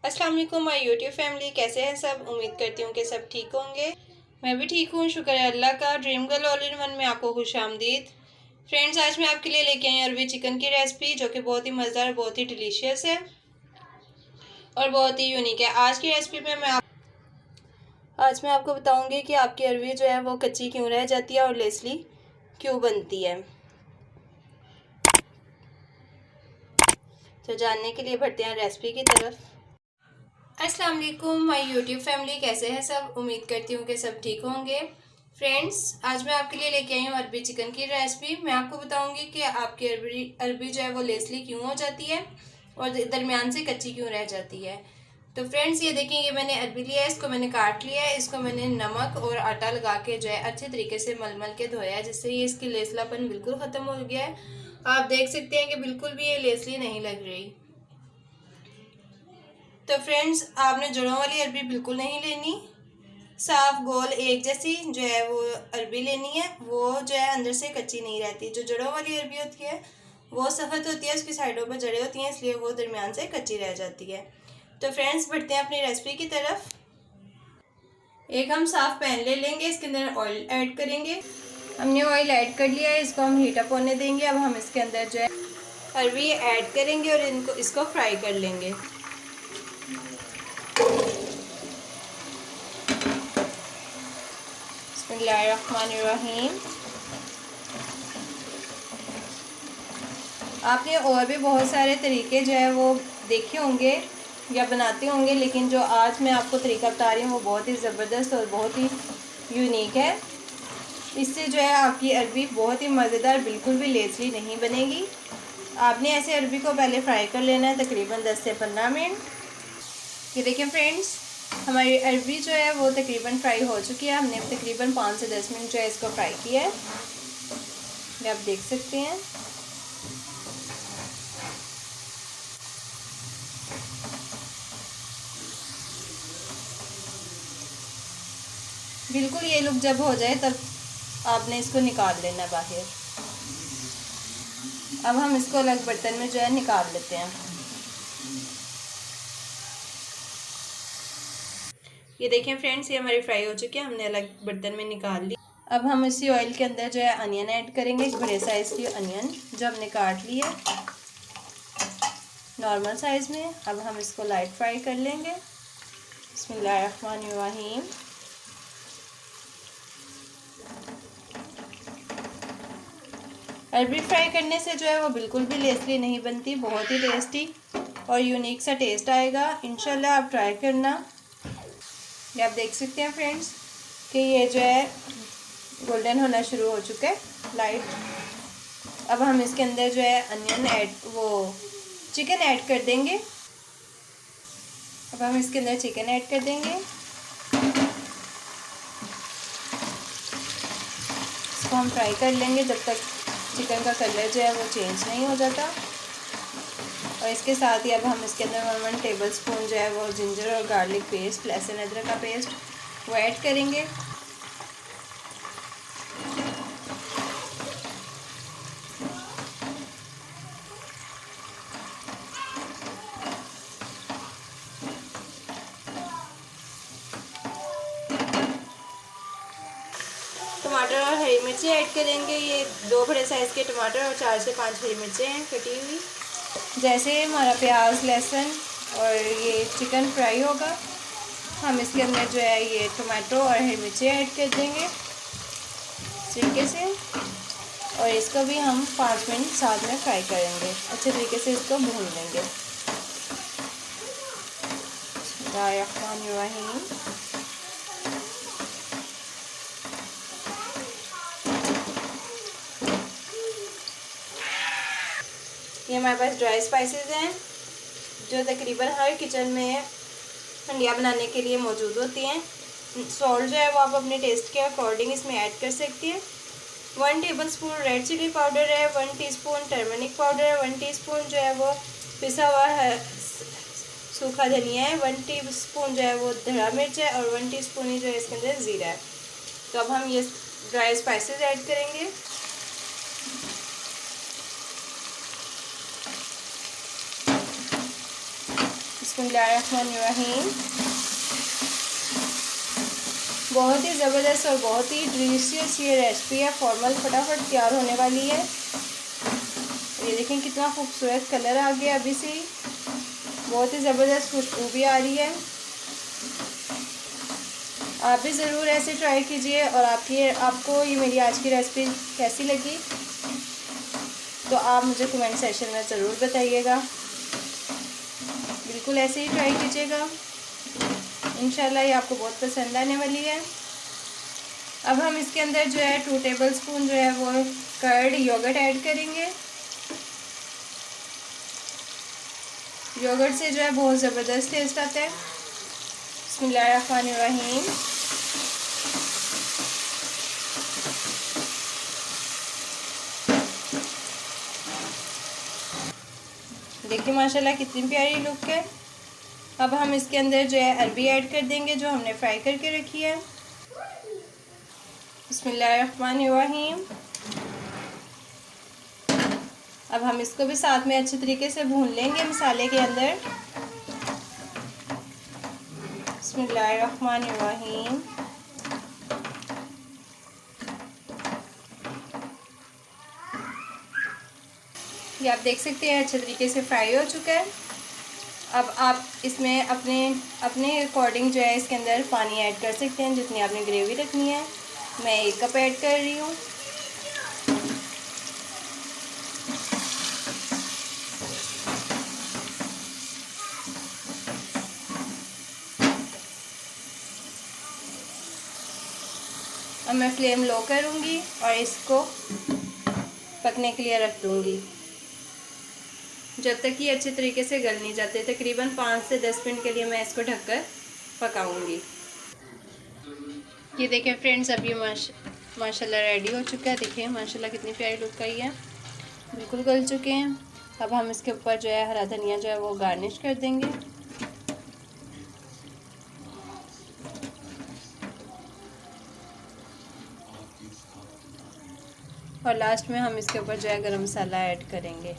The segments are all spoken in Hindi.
अस्सलाम वालेकुम माय यूट्यूब फैमिली, कैसे हैं सब। उम्मीद करती हूँ कि सब ठीक होंगे। मैं भी ठीक हूँ, शुक्र है अल्लाह का। Dream girl all in one में आपको खुश आमदीद। फ्रेंड्स, आज मैं आपके लिए लेके आई अरबी चिकन की रेसिपी, जो कि बहुत ही मज़ेदार, बहुत ही डिलीशियस है और बहुत ही यूनिक है। आज की रेसिपी में आज मैं आपको बताऊँगी कि आपकी अरबी जो है वो कच्ची क्यों रह जाती है और लेसली क्यों बनती है। तो जानने के लिए बढ़ते हैं रेसिपी की तरफ। अस्सलाम वालेकुम माय यूट्यूब फैमिली, कैसे हैं सब। उम्मीद करती हूँ कि सब ठीक होंगे। फ्रेंड्स, आज मैं आपके लिए लेके आई हूँ अरबी चिकन की रेसिपी। मैं आपको बताऊँगी कि आपकी अरबी जो है वो लेसली क्यों हो जाती है और दरमियान से कच्ची क्यों रह जाती है। तो फ्रेंड्स, ये देखें, ये मैंने अरबी लिया है, इसको मैंने काट लिया है। इसको मैंने नमक और आटा लगा के जो है अच्छे तरीके से मल के धोया है, जिससे ये इसकी लेसलापन बिल्कुल ख़त्म हो गया है। आप देख सकते हैं कि बिल्कुल भी ये लेसली नहीं लग रही। तो फ्रेंड्स, आपने जड़ों वाली अरबी बिल्कुल नहीं लेनी। साफ गोल एक जैसी जो है वो अरबी लेनी है। वो जो है अंदर से कच्ची नहीं रहती। जो जड़ों वाली अरबी होती है वो सख्त होती है, उसकी साइडों पर जड़ें होती हैं, इसलिए वो दरमियान से कच्ची रह जाती है। तो फ्रेंड्स, बढ़ते हैं अपनी रेसिपी की तरफ। एक हम साफ पैन ले लेंगे, इसके अंदर ऑयल ऐड करेंगे। हमने ऑयल ऐड कर लिया है, इसको हम हीट अप होने देंगे। अब हम इसके अंदर जो है अरबी ऐड करेंगे और इसको फ्राई कर लेंगे। बिस्मिल्लाहिर्रहमानिर्रहीम। आपने और भी बहुत सारे तरीके जो है वो देखे होंगे या बनाते होंगे, लेकिन जो आज मैं आपको तरीका बता रही हूँ वो बहुत ही ज़बरदस्त और बहुत ही यूनिक है। इससे जो है आपकी अरबी बहुत ही मज़ेदार, बिल्कुल भी लेसली नहीं बनेगी। आपने ऐसे अरबी को पहले फ्राई कर लेना है तकरीबन 10 से 15 मिनट। ये देखें फ्रेंड्स, हमारी अरबी जो है वो तकरीबन फ्राई हो चुकी है। हमने तकरीबन 5 से 10 मिनट जो है इसको फ्राई किया है, ये आप देख सकते हैं। बिल्कुल ये लुक जब हो जाए तब आपने इसको निकाल लेना बाहर। अब हम इसको अलग बर्तन में जो है निकाल लेते हैं। ये देखें फ्रेंड्स, ये हमारी फ्राई हो चुकी है, हमने अलग बर्तन में निकाल ली। अब हम इसी ऑयल के अंदर जो है अनियन ऐड करेंगे। एक बड़े साइज़ की अनियन जो हमने काट ली है नॉर्मल साइज़ में। अब हम इसको लाइट फ्राई कर लेंगे। बिस्मिल्लाहिर्रहमानिर्रहीम। अरबी फ्राई करने से जो है वो बिल्कुल भी लेसली नहीं बनती, बहुत ही टेस्टी और यूनिक सा टेस्ट आएगा। इंशाल्लाह आप ट्राई करना। ये आप देख सकते हैं फ्रेंड्स कि ये जो है गोल्डन होना शुरू हो चुका है, लाइट। अब हम इसके अंदर जो है चिकन ऐड कर देंगे। अब हम इसके अंदर चिकन ऐड कर देंगे। इसको हम फ्राई कर लेंगे जब तक चिकन का कलर जो है वो चेंज नहीं हो जाता। और इसके साथ ही अब हम इसके अंदर 1 टेबल स्पून जो है वो जिंजर और गार्लिक पेस्ट, लहसुन अदरक का पेस्ट वो ऐड करेंगे। टमाटर और हरी मिर्ची ऐड करेंगे। ये 2 बड़े साइज़ के टमाटर और 4 से 5 हरी मिर्चें हैं कटी हुई। जैसे हमारा प्याज, लहसुन और ये चिकन फ्राई होगा, हम इसके अंदर जो है ये टमाटो और हरी मिर्ची ऐड कर देंगे इस तरीके से। और इसको भी हम 5 मिनट साथ में फ्राई करेंगे, अच्छे तरीके से इसको भून लेंगे। बिस्मिल्लाहिर्रहमानिर्रहीम। ये हमारे पास ड्राई स्पाइसेस हैं जो तकरीबन हर किचन में हंडिया बनाने के लिए मौजूद होती हैं। सॉल्ट जो है वो आप अपने टेस्ट के अकॉर्डिंग इसमें ऐड कर सकती हैं। 1 tablespoon red chilli powder है, 1 टीस्पून टर्मरिक पाउडर है, 1 टीस्पून जो है वो पिसा हुआ है सूखा धनिया है, 1 टीस्पून जो है वो धड़ा मिर्च है और 1 टीस्पून ही जो है इसके अंदर ज़ीरा है। तो अब हम ये ड्राई स्पाइसेस ऐड करेंगे। बिस्मिल्लाहिर्रहमानिर्रहीम। बहुत ही ज़बरदस्त और बहुत ही डिलीशियस ये रेसिपी है, फॉर्मल फटाफट तैयार होने वाली है। ये देखें कितना खूबसूरत कलर आ गया अभी से ही, बहुत ही ज़बरदस्त खुशबू भी आ रही है। आप भी ज़रूर ऐसे ट्राई कीजिए और आपको ये मेरी आज की रेसिपी कैसी लगी तो आप मुझे कमेंट सेक्शन में ज़रूर बताइएगा। बिल्कुल ऐसे ही ट्राई कीजिएगा, इंशाल्लाह ये आपको बहुत पसंद आने वाली है। अब हम इसके अंदर जो है 2 टेबलस्पून जो है वो कर्ड योगर्ट ऐड करेंगे। योगर्ट से जो है बहुत ज़बरदस्त टेस्ट आता है। बिस्मिल्लाहिर्रहमानिर्रहीम। देखिए माशाल्लाह कितनी प्यारी लुक है। अब हम इसके अंदर जो है अरबी ऐड कर देंगे जो हमने फ्राई करके रखी है। बिस्मिल्लाहिर्रहमानिर्रहीम। अब हम इसको भी साथ में अच्छे तरीके से भून लेंगे मसाले के अंदर। बिस्मिल्लाहिर्रहमानिर्रहीम। ये आप देख सकते हैं अच्छे तरीके से फ्राई हो चुका है। अब आप इसमें अपने अकॉर्डिंग जो है इसके अंदर पानी ऐड कर सकते हैं, जितनी आपने ग्रेवी रखनी है। मैं 1 कप ऐड कर रही हूँ। अब मैं फ्लेम लो करूँगी और इसको पकने के लिए रख दूँगी जब तक ये अच्छे तरीके से गल नहीं जाते। तकरीबन 5 से 10 मिनट के लिए मैं इसको ढककर पकाऊंगी। ये देखें फ्रेंड्स, अब ये माशाल्लाह रेडी हो चुका है। देखें माशाल्लाह कितनी प्यारी लुक आई है, बिल्कुल गल चुके हैं। अब हम इसके ऊपर जो है हरा धनिया जो है वो गार्निश कर देंगे। और लास्ट में हम इसके ऊपर जो है गरम मसाला ऐड करेंगे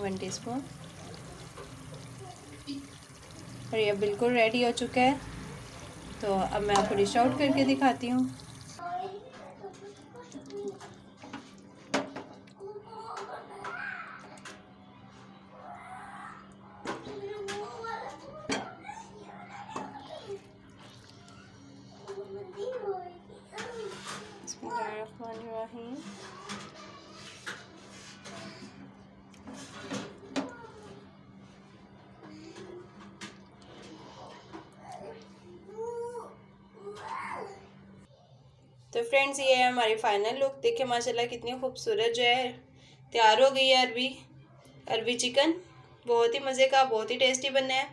1 टीस्पून। और ये बिल्कुल रेडी हो चुका है। तो अब मैं आपको डिश आउट करके दिखाती हूँ। बिस्मिल्लाहिर्रहमानिर्रहीम। तो फ्रेंड्स ये है हमारी फाइनल लुक। देखिए माशाल्लाह कितनी खूबसूरत जो है तैयार हो गई है अरबी चिकन। बहुत ही मज़े का, बहुत ही टेस्टी बनना है।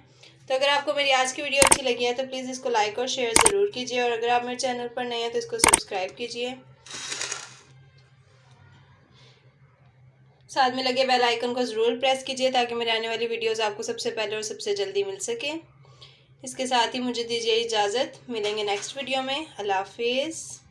तो अगर आपको मेरी आज की वीडियो अच्छी लगी है तो प्लीज़ इसको लाइक और शेयर ज़रूर कीजिए। और अगर आप मेरे चैनल पर नए हैं तो इसको सब्सक्राइब कीजिए। साथ में लगे बेल आइकन को ज़रूर प्रेस कीजिए ताकि मेरे आने वाली वीडियोज़ आपको सबसे पहले और सबसे जल्दी मिल सके। इसके साथ ही मुझे दीजिए इजाज़त। मिलेंगे नेक्स्ट वीडियो में। अल्लाह हाफिज़।